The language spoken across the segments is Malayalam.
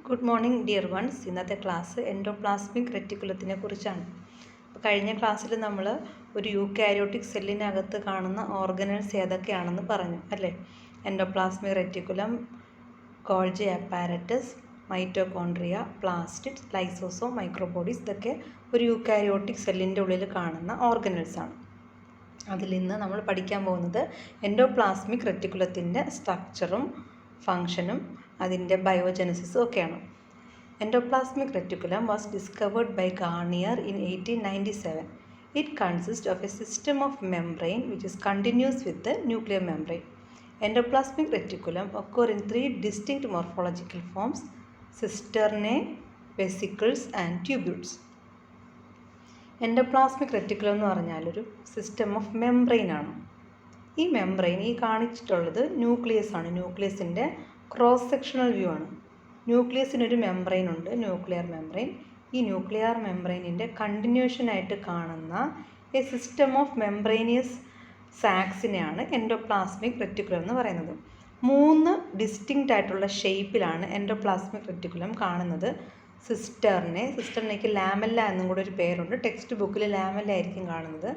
Good morning dear ones. ഇന്നത്തെ ക്ലാസ് എൻഡോപ്ലാസ്മിക് റെറ്റിക്കുലത്തിനെ കുറിച്ചാണ്. കഴിഞ്ഞ ക്ലാസ്സിൽ നമ്മൾ ഒരു യൂക്കാരിയോട്ടിക് സെല്ലിനകത്ത് കാണുന്ന ഓർഗനൽസ് ഏതൊക്കെയാണെന്ന് പറഞ്ഞു അല്ലേ. Endoplasmic reticulum, Golgi apparatus, mitochondria, plastid, lysosome, microbodies, ഇതൊക്കെ ഒരു യൂക്കാരിയോട്ടിക് സെല്ലിൻ്റെ ഉള്ളിൽ കാണുന്ന ഓർഗനൽസാണ്. അതിൽ ഇന്ന് നമ്മൾ പഠിക്കാൻ പോകുന്നത് എൻഡോപ്ലാസ്മിക് റെറ്റിക്കുലത്തിൻ്റെ സ്ട്രക്ചറും ഫങ്ഷനും അതിൻ്റെ ബയോജനസിസും ഒക്കെയാണ്. Endoplasmic reticulum was discovered by Garnier in 1897. It consists of a system of membrane which is continuous with the nuclear membrane. Endoplasmic reticulum occur in three distinct morphological forms: cisternae, vesicles and tubules. Endoplasmic reticulum എന്ന് പറഞ്ഞാൽ ഒരു സിസ്റ്റം ഓഫ് മെംബ്രെയിൻ ആണ്. ഈ മെംബ്രെയിൻ ഈ കാണിച്ചിട്ടുള്ളത് ന്യൂക്ലിയസ് ആണ്. ന്യൂക്ലിയസിൻ്റെ ക്രോസ് സെക്ഷണൽ വ്യൂ ആണ്. ന്യൂക്ലിയസിനൊരു മെംബ്രെയിൻ ഉണ്ട്, ന്യൂക്ലിയർ മെംബ്രെയിൻ. ഈ ന്യൂക്ലിയർ മെംബ്രെയിനിൻ്റെ കണ്ടിന്യൂഷനായിട്ട് കാണുന്ന എ സിസ്റ്റം ഓഫ് മെംബ്രെയിനിയസ് സാക്സിനെയാണ് എൻഡോപ്ലാസ്മിക് റെറ്റിക്കുലം എന്ന് പറയുന്നത്. 3 ഡിസ്റ്റിങ്ക്റ്റ് ആയിട്ടുള്ള ഷേപ്പിലാണ് എൻഡോപ്ലാസ്മിക് റെറ്റിക്കുലം കാണുന്നത്. സിസ്റ്ററിനേക്ക് ലാമെല്ല എന്നും കൂടെ ഒരു പേരുണ്ട്. ടെക്സ്റ്റ് ബുക്കിൽ ലാമെല്ല ആയിരിക്കും കാണുന്നത്.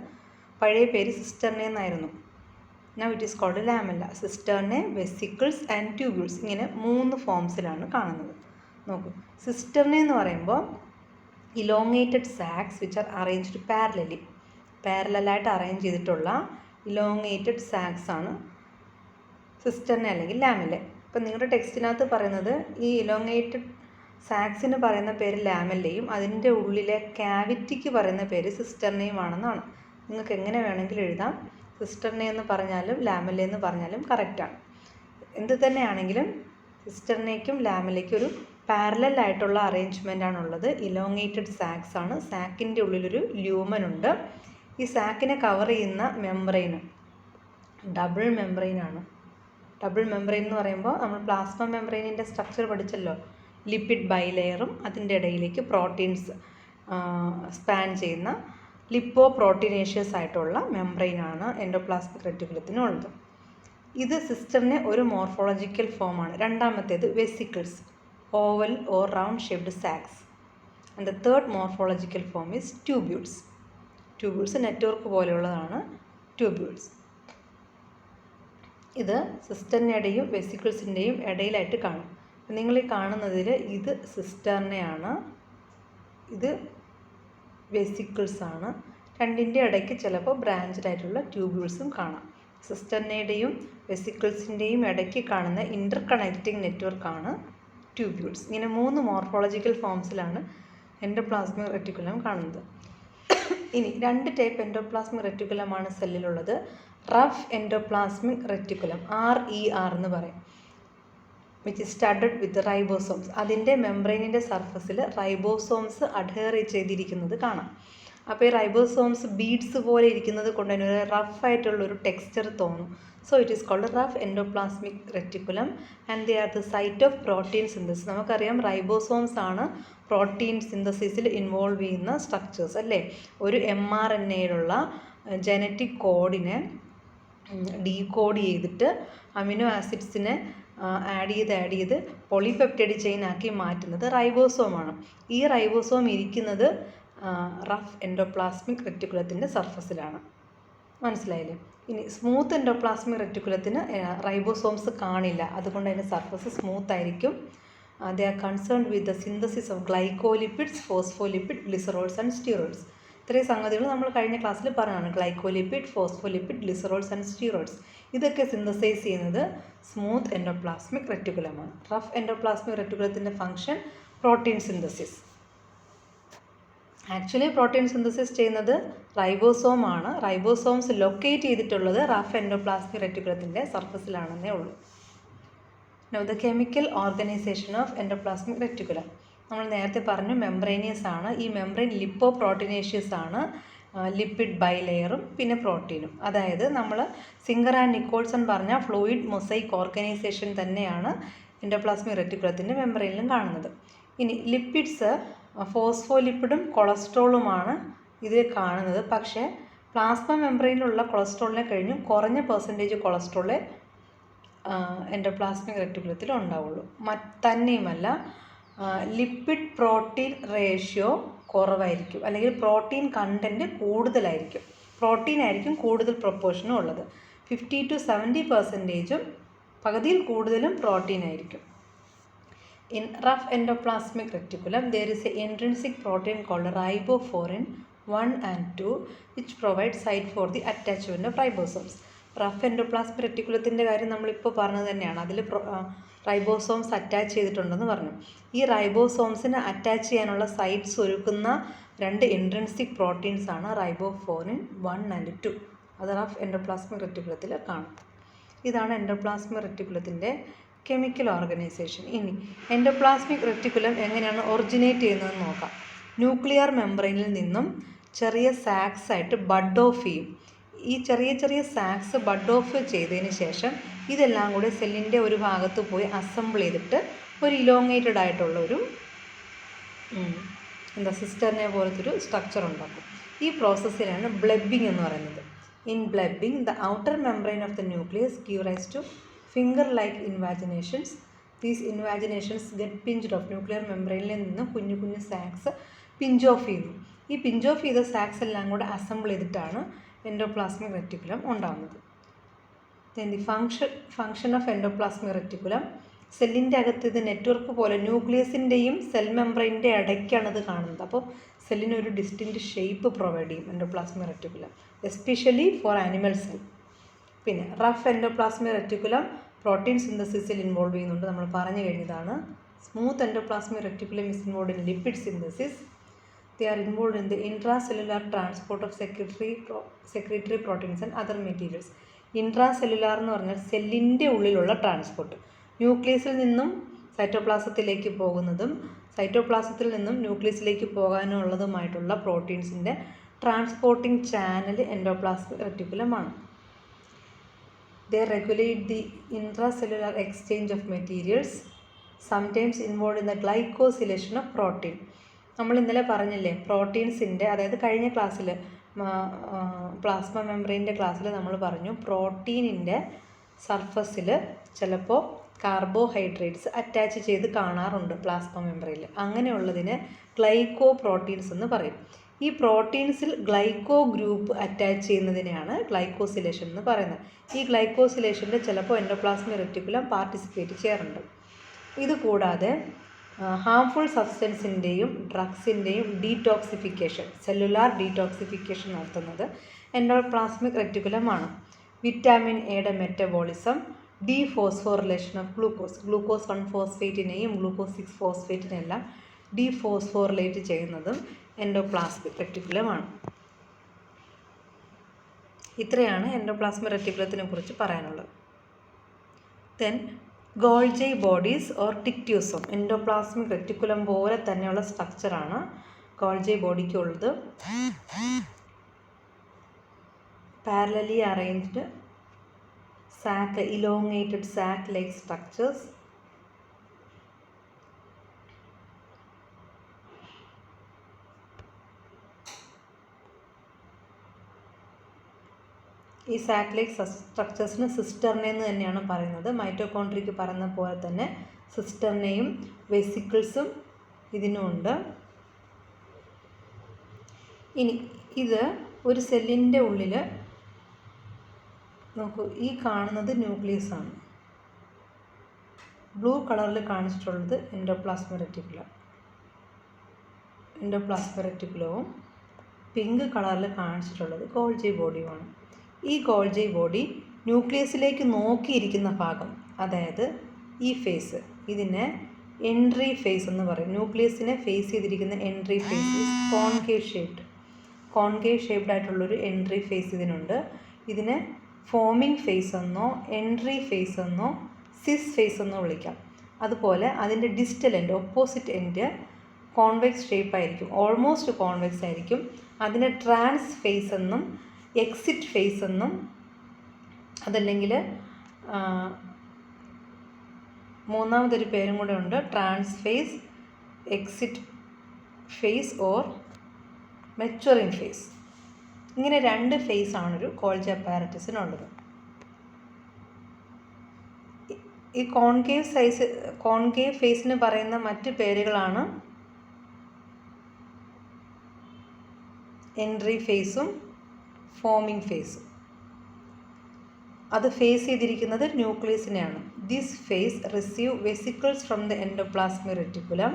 പഴയ പേര് സിസ്റ്ററിനെ എന്നായിരുന്നു. Now it is called lamella. Cisternae, vesicles and tubules, ഇങ്ങനെ 3 ഫോംസിലാണ് കാണുന്നത്. നോക്കൂ, സിസ്റ്ററിനെ എന്ന് പറയുമ്പോൾ elongated sacs which are arranged പാരലായിട്ട് അറേഞ്ച് ചെയ്തിട്ടുള്ള ഇലോങ്ങേറ്റഡ് സാക്സ് ആണ് സിസ്റ്ററിനെ അല്ലെങ്കിൽ ലാമെല്ല. ഇപ്പം നിങ്ങളുടെ ടെക്സ്റ്റിനകത്ത് പറയുന്നത് ഈ ഇലോങ്ങേറ്റഡ് സാക്സിന് പറയുന്ന പേര് ലാമെല്ലയും അതിൻ്റെ ഉള്ളിലെ ക്യാവിറ്റിക്ക് പറയുന്ന പേര് സിസ്റ്ററിനെയുമാണെന്നാണ്. നിങ്ങൾക്ക് എങ്ങനെ വേണമെങ്കിലും എഴുതാം. സിസ്റ്ററിനെ എന്ന് പറഞ്ഞാലും ലാമെല്ല എന്ന് പറഞ്ഞാലും കറക്റ്റാണ്. എന്ത് തന്നെയാണെങ്കിലും സിസ്റ്ററിനേക്കും ലാമെല്ലയ്ക്കും ഒരു പാരലൽ ആയിട്ടുള്ള അറേഞ്ച്മെൻ്റ് ആണുള്ളത്. ഇലോങ്ങേറ്റഡ് സാക്സ് ആണ്. സാക്കിൻ്റെ ഉള്ളിലൊരു ല്യൂമൻ ഉണ്ട്. ഈ സാക്കിനെ കവർ ചെയ്യുന്ന മെംബ്രെയിൻ ഡബിൾ മെംബ്രെയിൻ ആണ്. ഡബിൾ മെംബ്രെയിൻ എന്ന് പറയുമ്പോൾ നമ്മൾ പ്ലാസ്മ മെംബ്രെയിനിൻ്റെ സ്ട്രക്ചർ പഠിച്ചല്ലോ. ലിപ്പിഡ് ബൈലെയറും അതിൻ്റെ ഇടയിലേക്ക് പ്രോട്ടീൻസ് സ്പാൻ ചെയ്യുന്ന ലിപ്പോ പ്രോട്ടീനേഷ്യസ് ആയിട്ടുള്ള മെംബ്രെയിനാണ് എൻഡോപ്ലാസ്മിക് റെറ്റിക്കുലത്തിനുള്ളത്. ഇത് സിസ്റ്ററിനെ ഒരു മോർഫോളജിക്കൽ ഫോമാണ്. രണ്ടാമത്തേത് vesicles, oval or round shaped sacs. And the third morphological form is tubules. Tubules network പോലെയുള്ളതാണ് ട്യൂബ്യൂൾസ്. ഇത് സിസ്റ്ററിൻ്റെയും വെസിക്കിൾസിൻ്റെയും ഇടയിലായിട്ട് കാണും. നിങ്ങൾ ഈ കാണുന്നതിൽ ഇത് സിസ്റ്ററിനെയാണ്, ഇത് വെസിക്കിൾസ് ആണ്. രണ്ടിൻ്റെ ഇടയ്ക്ക് ചിലപ്പോൾ ബ്രാഞ്ചഡ് ആയിട്ടുള്ള ട്യൂബ്യൂൾസും കാണാം. സിസ്റ്ററിൻ്റെയും വെസിക്കിൾസിൻ്റെയും ഇടയ്ക്ക് കാണുന്ന ഇൻ്റർ കണക്റ്റിംഗ് നെറ്റ്വർക്കാണ് ട്യൂബ്യൂൾസ്. ഇങ്ങനെ 3 മോർഫോളജിക്കൽ ഫോംസിലാണ് എൻഡോപ്ലാസ്മിക് റെറ്റിക്കുലം കാണുന്നത്. ഇനി 2 ടൈപ്പ് എൻഡോപ്ലാസ്മിക് റെറ്റിക്കുലമാണ് സെല്ലിലുള്ളത്. റഫ് എൻഡോപ്ലാസ്മിക് റെറ്റിക്കുലം, RER എന്ന് പറയും, which is studded with ribosomes. അതിൻ്റെ മെംബ്രെയിനിൻ്റെ സർഫസിൽ റൈബോസോംസ് അഡ്ഹെയർ ചെയ്തിരിക്കുന്നത് കാണാം. അപ്പോൾ ഈ റൈബോസോംസ് ബീഡ്സ് പോലെ ഇരിക്കുന്നത് കൊണ്ട് തന്നെ ഒരു റഫായിട്ടുള്ളൊരു ടെക്സ്ചർ തോന്നും. So it is called rough endoplasmic reticulum and they are the site of protein synthesis. നമുക്കറിയാം റൈബോസോംസ് ആണ് പ്രോട്ടീൻ സിന്തസിസിൽ ഇൻവോൾവ് ചെയ്യുന്ന സ്ട്രക്ചേഴ്സ് അല്ലേ. ഒരു mRNAയിലുള്ള ജനറ്റിക് കോഡിനെ ഡീകോഡ് ചെയ്തിട്ട് അമിനോ ആസിഡ്സിനെ ആഡ് ചെയ്ത് പോളിപെപ്റ്റൈഡ് ചെയിൻ ആക്കി മാറ്റുന്നത് റൈബോസോമാണ്. ഈ റൈബോസോം ഇരിക്കുന്നത് റഫ് എൻഡോപ്ലാസ്മിക് റെറ്റിക്കുലത്തിൻ്റെ സർഫസിലാണ്. മനസ്സിലായില്ലേ? ഇനി സ്മൂത്ത് എൻഡോപ്ലാസ്മിക് റെറ്റിക്കുലത്തിന് റൈബോസോംസ് കാണില്ല. അതുകൊണ്ട് അതിൻ്റെ സർഫസ് സ്മൂത്ത് ആയിരിക്കും. They are concerned with the synthesis of glycolipids, phospholipid, glycerols and steroids. ഇത്രയും സംഗതികൾ നമ്മൾ കഴിഞ്ഞ ക്ലാസ്സിൽ പറഞ്ഞതാണ്. Glycolipid, phospholipid, glycerols and steroids ഇതൊക്കെ സിന്തസൈസ് ചെയ്യുന്നത് സ്മൂത്ത് എൻഡോപ്ലാസ്മിക് റെറ്റിക്കുലമാണ്. റഫ് എൻഡോപ്ലാസ്മിക് റെറ്റിക്കുലത്തിൻ്റെ function protein synthesis. Actually protein synthesis ചെയ്യുന്നത് റൈബോസോം ആണ്. റൈബോസോംസ് ലൊക്കേറ്റ് ചെയ്തിട്ടുള്ളത് റഫ് എൻഡോപ്ലാസ്മിക് റെറ്റിക്കുലത്തിൻ്റെ സർഫസിലാണെന്നേ ഉള്ളൂ. Now the chemical organization of endoplasmic reticulum. നമ്മൾ നേരത്തെ പറഞ്ഞു മെംബ്രെയിനിയസ് ആണ്. ഈ മെംബ്രെയിൻ ലിപ്പോ പ്രോട്ടീനേഷ്യസ് ആണ്. ലിപ്പിഡ് ബൈലെയറും പിന്നെ പ്രോട്ടീനും. അതായത് നമ്മൾ സിംഗർ ആൻഡ് നിക്കോൾസൺ പറഞ്ഞ ഫ്ലൂയിഡ് മൊസൈക്ക് ഓർഗനൈസേഷൻ തന്നെയാണ് എൻഡോപ്ലാസ്മിക് റെറ്റിക്കുലത്തിൻ്റെ മെംബ്രെയിനിലും കാണുന്നത്. ഇനി ലിപ്പിഡ്സ് ഫോസ്ഫോലിപ്പിഡും കൊളസ്ട്രോളുമാണ് ഇതിൽ കാണുന്നത്. പക്ഷേ പ്ലാസ്മ മെംബ്രെയിനിലുള്ള കൊളസ്ട്രോളിനെ കഴിഞ്ഞും കുറഞ്ഞ പെർസെൻറ്റേജ് കൊളസ്ട്രോളെ എൻഡോപ്ലാസ്മിക് റെറ്റിക്കുലത്തിൽ ഉണ്ടാവുള്ളൂ. തന്നെയുമല്ല ലിപ്പിഡ് പ്രോട്ടീൻ റേഷ്യോ കുറവായിരിക്കും, അല്ലെങ്കിൽ പ്രോട്ടീൻ കണ്ടൻറ്റ് കൂടുതലായിരിക്കും. പ്രോട്ടീൻ ആയിരിക്കും കൂടുതൽ പ്രൊപ്പോർഷനും ഉള്ളത്. 50 to 70% പകുതിയിൽ കൂടുതലും പ്രോട്ടീൻ ആയിരിക്കും. In rough endoplasmic reticulum, there is an intrinsic protein called ribofourin 1 and 2, which provides site for the attachment of ribosomes. Rough endoplasmic റെറ്റിക്കുലത്തിൻ്റെ കാര്യം നമ്മളിപ്പോൾ പറഞ്ഞത് തന്നെയാണ്. അതിൽ റൈബോസോംസ് അറ്റാച്ച് ചെയ്തിട്ടുണ്ടെന്ന് പറഞ്ഞു. ഈ റൈബോസോംസിന് അറ്റാച്ച് ചെയ്യാനുള്ള സൈറ്റ്സ് ഒരുക്കുന്ന 2 ഇൻട്രിൻസിക് പ്രോട്ടീൻസാണ് റൈബോഫോറിൻ 1 and 2. അത് റഫ് എൻഡോപ്ലാസ്മിക് റെറ്റിക്കുലത്തിൽ കാണും. ഇതാണ് എൻഡോപ്ലാസ്മിക് റെറ്റിക്കുലത്തിൻ്റെ കെമിക്കൽ ഓർഗനൈസേഷൻ. ഇനി എൻഡോപ്ലാസ്മിക് റെറ്റിക്കുലം എങ്ങനെയാണ് ഒറിജിനേറ്റ് ചെയ്യുന്നതെന്ന് നോക്കാം. ന്യൂക്ലിയർ മെംബ്രെയിനിൽ നിന്നും ചെറിയ സാക്സ് ആയിട്ട് ബഡ് ഓഫ് ചെയ്യും. ഈ ചെറിയ ചെറിയ സാക്സ് ബഡ് ഓഫ് ചെയ്തതിന് ശേഷം ഇതെല്ലാം കൂടി സെല്ലിൻ്റെ ഒരു ഭാഗത്ത് പോയി അസംബിൾ ചെയ്തിട്ട് ഒരു ഇലോങ്ങേറ്റഡ് ആയിട്ടുള്ള ഒരു സിസ്റ്ററിനെ പോലത്തെ ഒരു സ്ട്രക്ചർ ഉണ്ടാക്കും. ഈ പ്രോസസ്സിലാണ് ബ്ലെബിംഗ് എന്ന് പറയുന്നത്. In blebbing, the outer membrane of the nucleus give rise to finger-like invaginations. These invaginations get pinched off. Nuclear മെംബ്രെയിനിൽ നിന്ന് കുഞ്ഞു കുഞ്ഞു സാക്സ് പിഞ്ച് ഓഫ് ചെയ്യുന്നു. ഈ പിഞ്ച് ഓഫ് ചെയ്ത സാക്സ് എല്ലാം കൂടെ അസംബിൾ ചെയ്തിട്ടാണ് എൻഡോപ്ലാസ്മിക് റെറ്റിക്കുലം ഉണ്ടാകുന്നത്. Then the function of endoplasmic reticulum, സെല്ലിൻ്റെ അകത്ത് ഇത് നെറ്റ്വർക്ക് പോലെ ന്യൂക്ലിയസിൻ്റെയും സെൽ മെംബ്രെയിൻ്റെ ഇടയ്ക്കാണ് ഇത് കാണുന്നത്. അപ്പോൾ സെല്ലിനൊരു ഡിസ്റ്റിൻറ്റ് ഷേപ്പ് പ്രൊവൈഡ് ചെയ്യും endoplasmic reticulum, especially for animal cell. പിന്നെ റഫ് എൻഡോപ്ലാസ്മിക് റെറ്റിക്കുലം പ്രോട്ടീൻ സിന്തസിസിൽ ഇൻവോൾവ് ചെയ്യുന്നുണ്ട്, നമ്മൾ പറഞ്ഞു കഴിഞ്ഞതാണ്. Smooth endoplasmic reticulum is involve in lipid synthesis. They are involve in the intracellular transport of secretory proteins and other materials. Intracellular എന്ന് പറഞ്ഞാൽ സെല്ലിൻ്റെ ഉള്ളിലുള്ള ട്രാൻസ്പോർട്ട്, ന്യൂക്ലിയസിൽ നിന്നും സൈറ്റോപ്ലാസത്തിലേക്ക് പോകുന്നതും സൈറ്റോപ്ലാസത്തിൽ നിന്നും ന്യൂക്ലിയസിലേക്ക് പോകാനുള്ളതുമായിട്ടുള്ള പ്രോട്ടീൻസിൻ്റെ ട്രാൻസ്പോർട്ടിംഗ് ചാനൽ എൻഡോപ്ലാസ്മിക് റെറ്റിക്കുലമാണ്. They regulate the intracellular exchange of materials, sometimes involved in the glycosylation of protein. നമ്മൾ ഇന്നലെ പറഞ്ഞില്ലേ പ്രോട്ടീൻസിൻ്റെ, അതായത് കഴിഞ്ഞ ക്ലാസ്സിൽ പ്ലാസ്മ മെംബ്രെയിൻ്റെ ക്ലാസ്സിൽ നമ്മൾ പറഞ്ഞു പ്രോട്ടീനിൻ്റെ സർഫസിൽ ചിലപ്പോൾ കാർബോഹൈഡ്രേറ്റ്സ് അറ്റാച്ച് ചെയ്ത് കാണാറുണ്ട് പ്ലാസ്മ മെംബ്രെയിനിൽ. അങ്ങനെയുള്ളതിന് ഗ്ലൈക്കോ പ്രോട്ടീൻസ് എന്ന് പറയും. ഈ പ്രോട്ടീൻസിൽ ഗ്ലൈക്കോ ഗ്രൂപ്പ് അറ്റാച്ച് ചെയ്യുന്നതിനെയാണ് ഗ്ലൈക്കോസിലേഷൻ എന്ന് പറയുന്നത്. ഈ ഗ്ലൈക്കോസിലേഷനിൽ ചിലപ്പോൾ എൻഡോപ്ലാസ്മിക് റെറ്റിക്കുലം പാർട്ടിസിപ്പേറ്റ് ചെയ്യാറുണ്ട്. ഇതുകൂടാതെ ഹാംഫുൾ സബ്സ്റ്റൻസിൻ്റെയും ഡ്രഗ്സിൻ്റെയും ഡീടോക്സിഫിക്കേഷൻ, സെല്ലുലാർ ഡീടോക്സിഫിക്കേഷൻ നടത്തുന്നത് എൻഡോപ്ലാസ്മിക് റെറ്റിക്കുലമാണ്. വിറ്റാമിൻ എയുടെ മെറ്റബോളിസം, ഡീഫോസ്ഫോറിലേഷൻ ഓഫ് ഗ്ലൂക്കോസ് 1 ഫോസ്ഫേറ്റിനെയും ഗ്ലൂക്കോസ് 6 ഫോസ്ഫേറ്റിനെല്ലാം ഡീഫോസ്ഫോറിലേറ്റ് ചെയ്യുന്നതും എൻഡോപ്ലാസ്മിക് റെറ്റിക്കുലമാണ്. ഇത്രയാണ് എൻഡോപ്ലാസ്മിക് റെറ്റിക്കുലത്തിനെ കുറിച്ച് പറയാനുള്ളത്. Then Golgi bodies or dictyosome, endoplasmic reticulum പോലെ തന്നെയുള്ള സ്ട്രക്ചറാണ് ഗോൾജി ബോഡിക്കുള്ളത്. Parallelly arranged sac, elongated sac like structures. ഈ സാക്ക് ലൈക്ക് സ്ട്രക്ചേഴ്സിന് സിസ്റ്റർനെ എന്ന് തന്നെയാണ് പറയുന്നത്. മൈറ്റോകോൺട്രിയയ്ക്ക് പറയുന്ന പോലെ തന്നെ സിസ്റ്റർനെയും വെസിക്കിൾസും ഇതിനുമുണ്ട്. ഇനി ഇത് ഒരു സെല്ലിൻ്റെ ഉള്ളിൽ നോക്കൂ, ഈ കാണുന്നത് ന്യൂക്ലിയസ് ആണ്. ബ്ലൂ കളറിൽ കാണിച്ചിട്ടുള്ളത് എൻഡോപ്ലാസ്മിക് റെറ്റിക്കുലവും പിങ്ക് കളറിൽ കാണിച്ചിട്ടുള്ളത് ഗോൾജി ബോഡിയുമാണ്. ഈ ഗോൾജി ബോഡി ന്യൂക്ലിയസിലേക്ക് നോക്കിയിരിക്കുന്ന ഭാഗം, അതായത് ഈ ഫേസ്, ഇതിനെ എൻട്രി ഫേസ് എന്ന് പറയും. ന്യൂക്ലിയസിനെ ഫേസ് ചെയ്തിരിക്കുന്ന എൻട്രി ഫേസ് കോൺകേവ് ഷേപ്ഡ് ആയിട്ടുള്ളൊരു എൻട്രി ഫേസ് ഇതിനുണ്ട്. ഇതിനെ ഫോമിംഗ് ഫേസ് എന്നോ എൻട്രി ഫേസ് എന്നോ സിസ് ഫേസ് എന്നോ വിളിക്കാം. അതുപോലെ അതിൻ്റെ distal end, opposite end convex shape ആയിരിക്കും, ഓൾമോസ്റ്റ് കോൺവെക്സ് ആയിരിക്കും. അതിനെ ട്രാൻസ് ഫേസ് എന്നും എക്സിറ്റ് ഫേസ് എന്നും, അതല്ലെങ്കിൽ മൂന്നാമതൊരു പേരും കൂടെ ഉണ്ട്, trans face, exit face or maturing face. ഇങ്ങനെ 2 ഫേസ് ആണൊരു ഗോൾജി അപ്പാരറ്റസിനുള്ളത്. ഈ കോൺകേവ് ഫേസിന് പറയുന്ന മറ്റ് പേരുകളാണ് എൻട്രി ഫേസും ഫോമിംഗ് ഫേസും. അത് ഫേസ് ചെയ്തിരിക്കുന്നത് ന്യൂക്ലിയസിനെയാണ്. This face receive vesicles from the endoplasmic reticulum.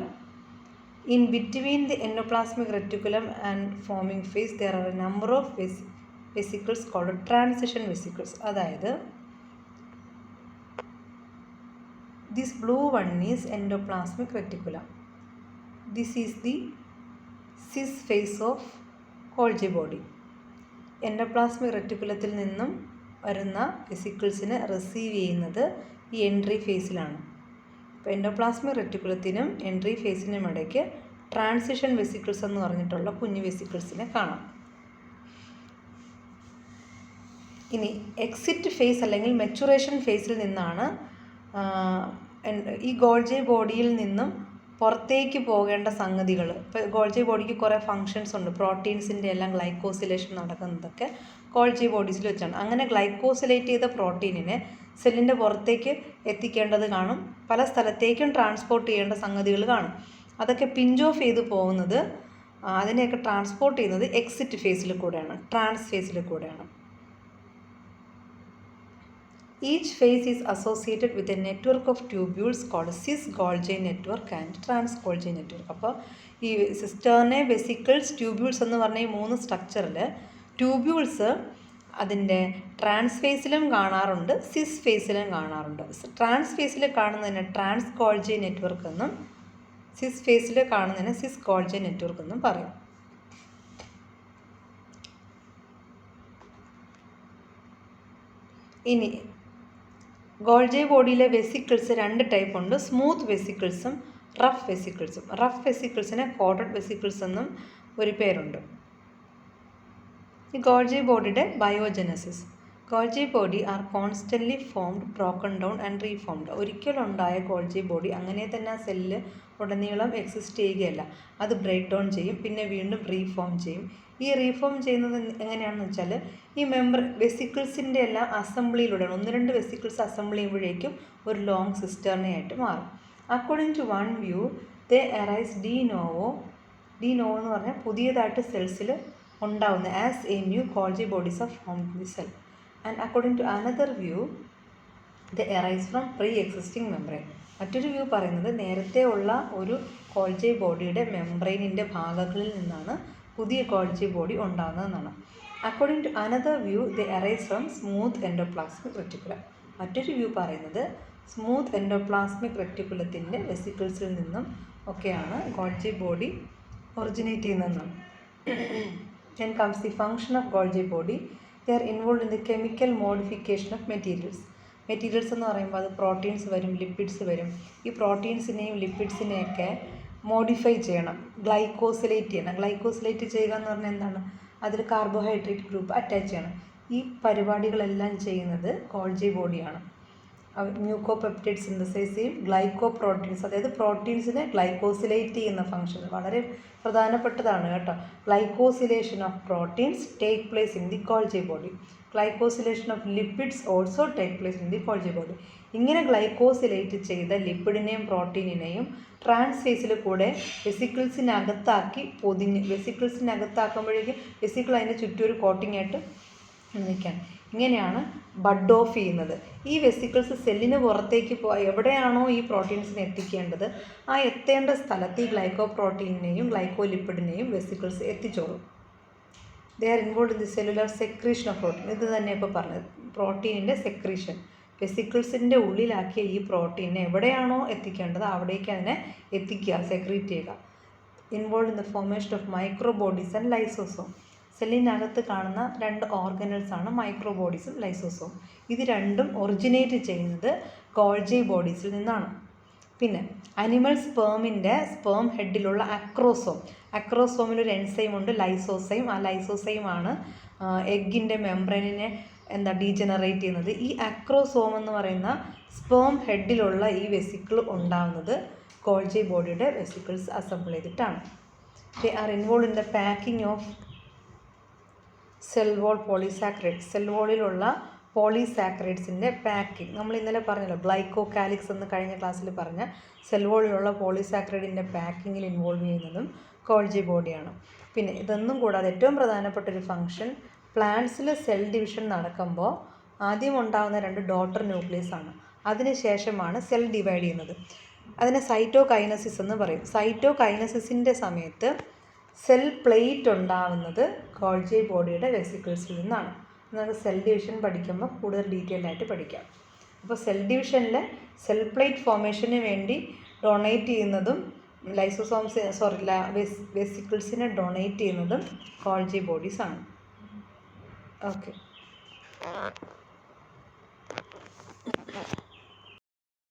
In between the endoplasmic reticulum and forming phase there are a number of vesicles called transition vesicles. അതായത് this blue one is endoplasmic reticulum. This is the cis phase of Golgi body. Endoplasmic റെറ്റിക്കുലത്തിൽ നിന്നും വരുന്ന വെസിക്കിൾസിനെ റിസീവ് ചെയ്യുന്നത് ഈ എൻട്രി ഫേസിലാണ്. അപ്പോൾ എൻഡോപ്ലാസ്മിക് റെറ്റിക്കുലത്തിനും എൻട്രി ഫേസിനും ഇടയ്ക്ക് ട്രാൻസിഷൻ വെസിക്കിൾസ് എന്ന് പറഞ്ഞിട്ടുള്ള കുഞ്ഞു വെസിക്കിൾസിനെ കാണാം. ഇനി എക്സിറ്റ് ഫേസ് അല്ലെങ്കിൽ മെച്ചുറേഷൻ ഫേസിൽ നിന്നാണ് ഈ ഗോൾജി ബോഡിയിൽ നിന്നും പുറത്തേക്ക് പോകേണ്ട സംഗതികൾ. ഇപ്പോൾ ഗോൾജി ബോഡിക്ക് കുറേ ഫങ്ഷൻസ് ഉണ്ട്. പ്രോട്ടീൻസിൻ്റെ എല്ലാം ഗ്ലൈക്കോസിലേഷൻ നടക്കുന്നതൊക്കെ ഗോൾജി ബോഡീസിൽ വെച്ചാണ്. അങ്ങനെ ഗ്ലൈക്കോസിലേറ്റ് ചെയ്ത പ്രോട്ടീനിനെ സെല്ലിൻ്റെ പുറത്തേക്ക് എത്തിക്കേണ്ടത് കാണും. പല സ്ഥലത്തേക്കും ട്രാൻസ്പോർട്ട് ചെയ്യേണ്ട സംഗതികൾ കാണും. അതൊക്കെ പിഞ്ച് ഓഫ് ചെയ്ത് പോകുന്നത്, അതിനെയൊക്കെ ട്രാൻസ്പോർട്ട് ചെയ്യുന്നത് എക്സിറ്റ് ഫേസിൽ കൂടെയാണ്, ട്രാൻസ് ഫേസിൽ കൂടെയാണ്. Each phase is associated with a network of tubules called cis-Golgi network and trans-Golgi network. അപ്പോൾ ഈ സിസ്റ്റേർനെ, വെസിക്കിൾസ്, ട്യൂബ്യൂൾസ് എന്ന് പറഞ്ഞ ഈ 3 സ്ട്രക്ചറിൽ ട്യൂബ്യൂൾസ് അതിൻ്റെ ട്രാൻസ് ഫേസിലും കാണാറുണ്ട്, സിസ് ഫേസിലും കാണാറുണ്ട്. ട്രാൻസ് ഫേസിൽ കാണുന്നതിന് ട്രാൻസ്-Golgi നെറ്റ്വർക്ക് എന്നും സിസ് ഫേസിൽ കാണുന്നതിന് സിസ്-Golgi നെറ്റ്വർക്ക് എന്നും പറയും. ഇനി ഗോൾജി ബോഡിയിലെ വെസിക്കിൾസ് 2 ടൈപ്പ് ഉണ്ട്. സ്മൂത്ത് വെസിക്കിൾസും റഫ് വെസിക്കിൾസും. റഫ് വെസിക്കിൾസിനെ കോട്ടഡ് വെസിക്കിൾസ് എന്നും ഒരു പേരുണ്ട്. ഈ ഗോൾജി ബോഡിയുടെ biogenesis. Golgi body are constantly formed, broken down and reformed. ഒരിക്കലുണ്ടായ ഗോൾജി ബോഡി അങ്ങനെ തന്നെ ആ സെല്ല് ഉടനീളം എക്സിസ്റ്റ് ചെയ്യുകയല്ല. അത് ബ്രേക്ക് ഡൗൺ ചെയ്യും, പിന്നെ വീണ്ടും റീഫോം ചെയ്യും. ഈ റീഫോം ചെയ്യുന്നത് എങ്ങനെയാണെന്ന് വെച്ചാൽ ഈ വെസിക്കിൾസിൻ്റെ എല്ലാം അസംബ്ലിയിലൂടെയാണ്. 1-2 വെസിക്കിൾസ് അസംബിൾ ചെയ്യുമ്പോഴേക്കും ഒരു ലോങ് സിസ്റ്റേർണയായിട്ട് മാറും. According to one view they arise de novo എന്ന് പറഞ്ഞാൽ പുതിയതായിട്ട് സെൽസിൽ ഉണ്ടാവുന്ന as a new Golgi bodies of form the cell. And according to another view they arise from pre existing membrane. മറ്റൊരു വ്യൂ പറയുന്നത് നേരത്തെ ഉള്ള ഒരു ഗോൾജി ബോഡിയുടെ മെംബ്രെയിനിൻ്റെ ഭാഗങ്ങളിൽ നിന്നാണ് പുതിയ ഗോൾജി ബോഡി ഉണ്ടാകുന്നതെന്നാണ്. According to another view they arise from smooth endoplasmic reticulum. മറ്റൊരു വ്യൂ പറയുന്നത് സ്മൂത്ത് എൻഡോപ്ലാസ്മിക് റെറ്റിക്കുലത്തിൻ്റെ വെസിക്കിൾസിൽ നിന്നും ഒക്കെയാണ് ഗോൾജി ബോഡി ഒറിജിനേറ്റ് ചെയ്യുന്നതെന്നാണ്. Then comes the function of Golgi body. They are involved in the chemical modification of materials. Materials എന്ന് പറയുമ്പോൾ അത് പ്രോട്ടീൻസ് വരും, ലിപ്പിഡ്സ് വരും. ഈ പ്രോട്ടീൻസിനെയും ലിപ്പിഡ്സിനെയൊക്കെ മോഡിഫൈ ചെയ്യണം, ഗ്ലൈക്കോസിലേറ്റ് ചെയ്യണം. ഗ്ലൈക്കോസിലേറ്റ് ചെയ്യുക എന്ന് പറഞ്ഞാൽ എന്താണ്? അതിൽ കാർബോഹൈഡ്രേറ്റ് ഗ്രൂപ്പ് അറ്റാച്ച് ചെയ്യണം. ഈ പരിപാടികളെല്ലാം ചെയ്യുന്നത് ഗോൾജി ബോഡിയാണ്. മ്യൂക്കോപെപ്റ്റൈഡ് സിന്തസൈസ് ചെയ്യും, ഗ്ലൈക്കോ പ്രോട്ടീൻസ്, അതായത് പ്രോട്ടീൻസിനെ ഗ്ലൈക്കോസിലേറ്റ് ചെയ്യുന്ന ഫംഗ്ഷൻ വളരെ പ്രധാനപ്പെട്ടതാണ് കേട്ടോ. Glycosylation of proteins take place in the Golgi body. Glycosylation of lipids also take place in the Golgi body. ഇങ്ങനെ ഗ്ലൈക്കോസിലേറ്റ് ചെയ്ത ലിപ്പിഡിനെയും പ്രോട്ടീനിനെയും ട്രാൻസ് ഫേസിൽ കൂടെ വെസിക്കിൾസിനകത്താക്കി പൊതിഞ്ഞ്, വെസിക്കിൾസിനകത്താക്കുമ്പോഴേക്കും വെസിക്കിൾ അതിൻ്റെ ചുറ്റും ഒരു കോട്ടിംഗ് ആയിട്ട് നിൽക്കാൻ. ഇങ്ങനെയാണ് ബഡ് ഓഫ് ചെയ്യുന്നത്. ഈ വെസിക്കിൾസ് സെല്ലിന് പുറത്തേക്ക് എവിടെയാണോ ഈ പ്രോട്ടീൻസിനെ എത്തിക്കേണ്ടത് ആ എത്തേണ്ട സ്ഥലത്ത് ഈ ഗ്ലൈക്കോ പ്രോട്ടീനിനെയും ഗ്ലൈക്കോ ലിപ്പിഡിനെയും വെസിക്കിൾസ് എത്തിച്ചോളും. They are involve in the cellular secretion of protein. ഇത് തന്നെ ഇപ്പോൾ പറഞ്ഞത്, പ്രോട്ടീനിൻ്റെ സെക്രീഷൻ. വെസിക്കിൾസിൻ്റെ ഉള്ളിലാക്കിയ ഈ പ്രോട്ടീനെ എവിടെയാണോ എത്തിക്കേണ്ടത് അവിടേക്ക് അതിനെ എത്തിക്കുക, സെക്രീറ്റ് ചെയ്യുക. Involve in the formation of microbodies and lysosome. സെല്ലിനകത്ത് കാണുന്ന 2 ഓർഗനൽസാണ് മൈക്രോ ബോഡീസും ലൈസോസോം. ഇത് രണ്ടും ഒറിജിനേറ്റ് ചെയ്യുന്നത് ഗോൾജി ബോഡീസിൽ നിന്നാണ്. പിന്നെ അനിമൽ സ്പേമിൻ്റെ സ്പേം ഹെഡിലുള്ള അക്രോസോമിലൊരു എൻസൈമുണ്ട്, ലൈസോസൈം. ആ ലൈസോസൈമാണ് എഗ്ഗിൻ്റെ മെംബ്രെയിനിനെ ഡീജനറേറ്റ് ചെയ്യുന്നത്. ഈ അക്രോസോം എന്ന് പറയുന്ന സ്പേം ഹെഡിലുള്ള ഈ വെസിക്കിൾ ഉണ്ടാകുന്നത് ഗോൾജി ബോഡിയുടെ വെസിക്കിൾസ് അസംബിൾ ചെയ്തിട്ടാണ്. They are involve in the packing of cell wall polysaccharide. Cell വോളിലുള്ള പോളിസാക്കറൈഡ്സിൻ്റെ പാക്കിംഗ്. നമ്മൾ ഇന്നലെ പറഞ്ഞല്ലോ, ഗ്ലൈക്കോ കാലിക്സ് എന്ന് കഴിഞ്ഞ ക്ലാസ്സിൽ പറഞ്ഞ സെൽ വോളിലുള്ള പോളിസാക്കറൈഡിൻ്റെ പാക്കിങ്ങിൽ ഇൻവോൾവ് ചെയ്യുന്നതും ഗോൾജി ബോഡിയാണ്. പിന്നെ ഇതൊന്നും കൂടാതെ ഏറ്റവും പ്രധാനപ്പെട്ട ഒരു ഫംഗ്ഷൻ, പ്ലാന്റ്സിൽ സെൽ ഡിവിഷൻ നടക്കുമ്പോൾ ആദ്യം ഉണ്ടാകുന്ന 2 ഡോട്ടർ ന്യൂക്ലിയസ് ആണ്. അതിനുശേഷമാണ് സെൽ ഡിവൈഡ് ചെയ്യുന്നത്. അതിനെ സൈറ്റോകൈനസിസ് എന്ന് പറയും. സൈറ്റോകൈനസിസിൻ്റെ സമയത്ത് സെൽ പ്ലേറ്റ് ഉണ്ടാകുന്നത് ഗോൾജി ബോഡിയുടെ വെസിക്കിൾസിൽ നിന്നാണ്. നമുക്ക് സെൽ ഡിവിഷൻ പഠിക്കുമ്പോൾ കൂടുതൽ ഡീറ്റെയിൽ ആയിട്ട് പഠിക്കാം. അപ്പോൾ സെൽ ഡിവിഷനിൽ സെൽ പ്ലേറ്റ് ഫോർമേഷന് വേണ്ടി ഡൊണേറ്റ് ചെയ്യുന്നതും വെസിക്കിൾസിനെ ഡൊണേറ്റ് ചെയ്യുന്നതും ഗോൾജി ബോഡീസ് ആണ്. ഓക്കെ.